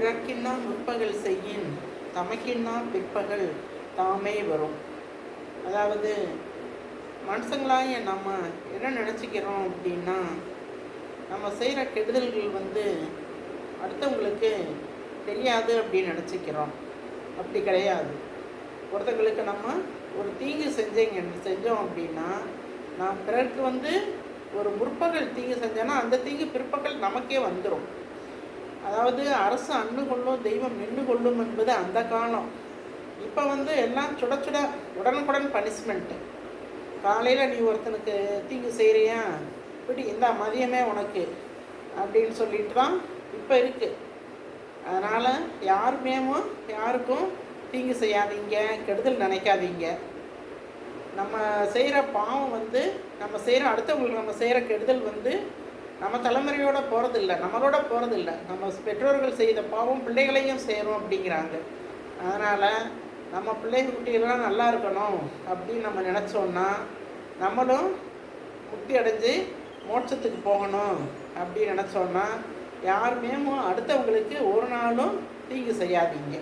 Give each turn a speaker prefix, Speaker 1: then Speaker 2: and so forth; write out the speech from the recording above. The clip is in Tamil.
Speaker 1: பிறர்க்கின்னா முற்பகல் செய்யின் தமக்கின்னா பிற்பகல் தாமே வரும். அதாவது மனுஷங்களாக நம்ம என்ன நினச்சிக்கிறோம் அப்படின்னா, நம்ம செய்கிற கெடுதல்கள் அடுத்தவங்களுக்கு தெரியாது அப்படின்னு நினச்சிக்கிறோம். அப்படி கிடையாது. ஒருத்தங்களுக்கு நம்ம ஒரு தீங்கு செஞ்சோம் அப்படின்னா, நான் பிறருக்கு ஒரு முற்பகல் தீங்கு செஞ்சேன்னா அந்த தீங்கு பிற்பகல் நமக்கே வந்துடும். அதாவது அரசு அன்னு கொள்ளும் தெய்வம் நின்று கொள்ளும் என்பது அந்த காலம். இப்போ எல்லாம் சுட சுட உடனுக்குடன் பனிஷ்மெண்ட்டு. காலையில் நீ ஒருத்தனுக்கு தீங்கு செய்கிறியா, இப்படி இந்த மதியமே உனக்கு அப்படின்னு சொல்லிட்டு தான் இப்போ இருக்குது. அதனால் யாருக்கும் தீங்கு செய்யாதீங்க, கெடுதல் நினைக்காதீங்க. நம்ம செய்கிற பாவம் நம்ம செய்கிற அடுத்தவங்களுக்கு நம்ம செய்கிற கெடுதல் நம்ம தலைமுறையோட போகிறதில்ல, நம்மளோட போகிறதில்ல. நம்ம பெற்றோர்கள் செய்த பாவம் பிள்ளைகளையும் செய்கிறோம் அப்படிங்கிறாங்க. அதனால் நம்ம பிள்ளைங்க குட்டிகள்லாம் நல்லா இருக்கணும் அப்படின்னு நம்ம நினச்சோன்னா, நம்மளும் முக்தி அடைஞ்சு மோட்சத்துக்கு போகணும் அப்படின்னு நினச்சோன்னா, யாருமே அடுத்தவங்களுக்கு ஒரு நாளும் தீங்கு செய்யாதீங்க.